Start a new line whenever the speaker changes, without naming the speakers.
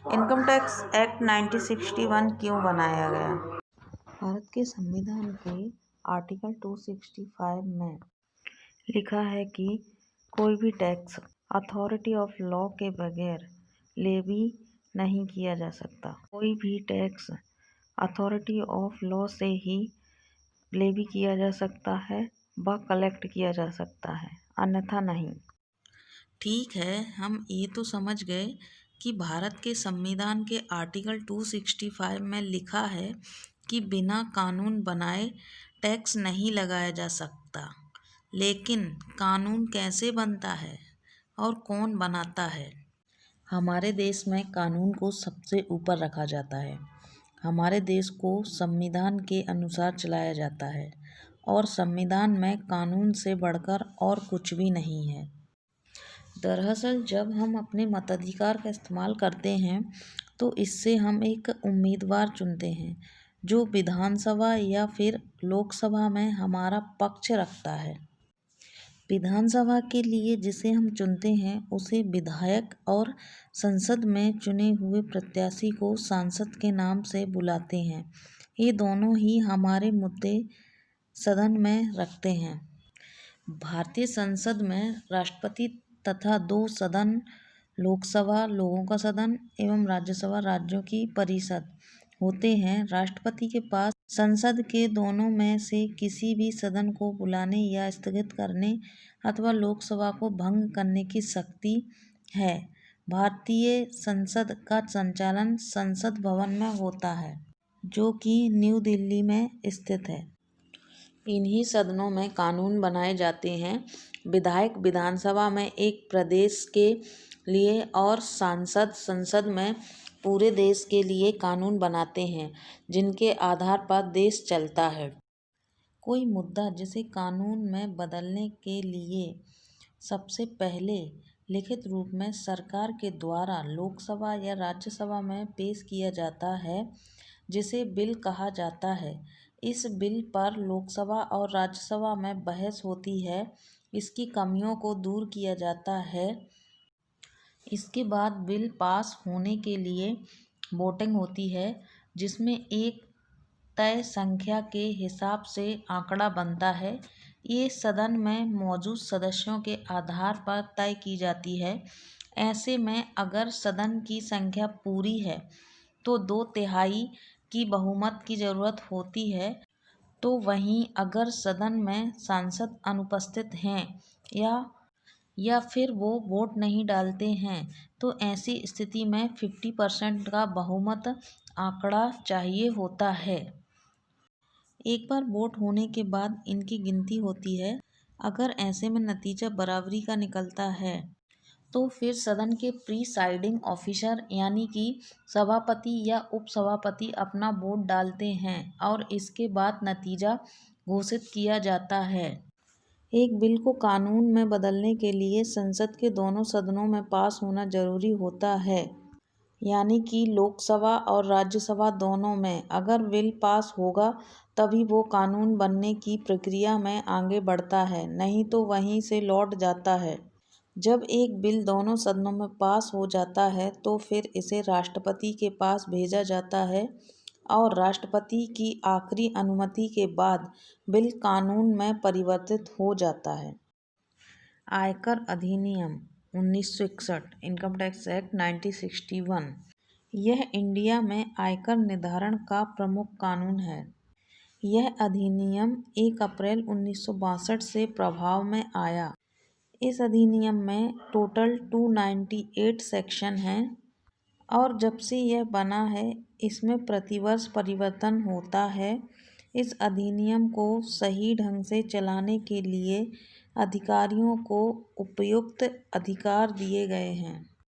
Income tax act 1961 क्यों बनाया गया? भारत के संविधान के आर्टिकल 265 में लिखा है कि कोई भी टैक्स अथॉरिटी ऑफ लॉ के बगैर लेवी नहीं किया जा सकता। कोई भी टैक्स अथॉरिटी ऑफ लॉ से ही लेवी किया जा सकता है व कलेक्ट किया जा सकता है, अन्यथा नहीं। ठीक है, हम ये तो समझ गए कि भारत के संविधान के आर्टिकल 265 में लिखा है कि बिना कानून बनाए टैक्स नहीं लगाया जा सकता। लेकिन कानून कैसे बनता है और कौन बनाता है? हमारे देश में कानून को सबसे ऊपर रखा जाता है। हमारे देश को संविधान के अनुसार चलाया जाता है और संविधान में कानून से बढ़कर और कुछ भी नहीं है। दरअसल जब हम अपने मताधिकार का इस्तेमाल करते हैं तो इससे हम एक उम्मीदवार चुनते हैं जो विधानसभा या फिर लोकसभा में हमारा पक्ष रखता है। विधानसभा के लिए जिसे हम चुनते हैं उसे विधायक और संसद में चुने हुए प्रत्याशी को सांसद के नाम से बुलाते हैं। ये दोनों ही हमारे मुद्दे सदन में रखते हैं। भारतीय संसद में राष्ट्रपति तथा 2 सदन, लोकसभा लोगों का सदन एवं राज्यसभा राज्यों की परिषद होते हैं। राष्ट्रपति के पास संसद के दोनों में से किसी भी सदन को बुलाने या स्थगित करने अथवा लोकसभा को भंग करने की शक्ति है। भारतीय संसद का संचालन संसद भवन में होता है, जो कि न्यू दिल्ली में स्थित है। इन्हीं सदनों में कानून बनाए जाते हैं। विधायक विधानसभा में एक प्रदेश के लिए और सांसद संसद में पूरे देश के लिए कानून बनाते हैं, जिनके आधार पर देश चलता है। कोई मुद्दा जिसे कानून में बदलने के लिए सबसे पहले लिखित रूप में सरकार के द्वारा लोकसभा या राज्यसभा में पेश किया जाता है, जिसे बिल कहा जाता है। इस बिल पर लोकसभा और राज्यसभा में बहस होती है। इसकी कमियों को दूर किया जाता है। इसके बाद बिल पास होने के लिए वोटिंग होती है, जिसमें एक तय संख्या के हिसाब से आंकड़ा बनता है। ये सदन में मौजूद सदस्यों के आधार पर तय की जाती है। ऐसे में अगर सदन की संख्या पूरी है तो 2/3 की बहुमत की ज़रूरत होती है। तो वहीं अगर सदन में सांसद अनुपस्थित हैं या फिर वो वोट नहीं डालते हैं तो ऐसी स्थिति में 50% का बहुमत आंकड़ा चाहिए होता है। एक बार वोट होने के बाद इनकी गिनती होती है। अगर ऐसे में नतीजा बराबरी का निकलता है तो फिर सदन के प्रीसाइडिंग ऑफिसर यानी कि सभापति या उपसभापति अपना वोट डालते हैं और इसके बाद नतीजा घोषित किया जाता है। एक बिल को कानून में बदलने के लिए संसद के दोनों सदनों में पास होना जरूरी होता है, यानी कि लोकसभा और राज्यसभा दोनों में। अगर बिल पास होगा तभी वो कानून बनने की प्रक्रिया में आगे बढ़ता है, नहीं तो वहीं से लौट जाता है। जब एक बिल दोनों सदनों में पास हो जाता है तो फिर इसे राष्ट्रपति के पास भेजा जाता है और राष्ट्रपति की आखिरी अनुमति के बाद बिल कानून में परिवर्तित हो जाता है। आयकर अधिनियम 1961, इनकम टैक्स एक्ट 1961, यह इंडिया में आयकर निर्धारण का प्रमुख कानून है। यह अधिनियम 1 अप्रैल 1962 से प्रभाव में आया। इस अधिनियम में टोटल 298 सेक्शन हैं और जब से यह बना है इसमें प्रतिवर्ष परिवर्तन होता है। इस अधिनियम को सही ढंग से चलाने के लिए अधिकारियों को उपयुक्त अधिकार दिए गए हैं।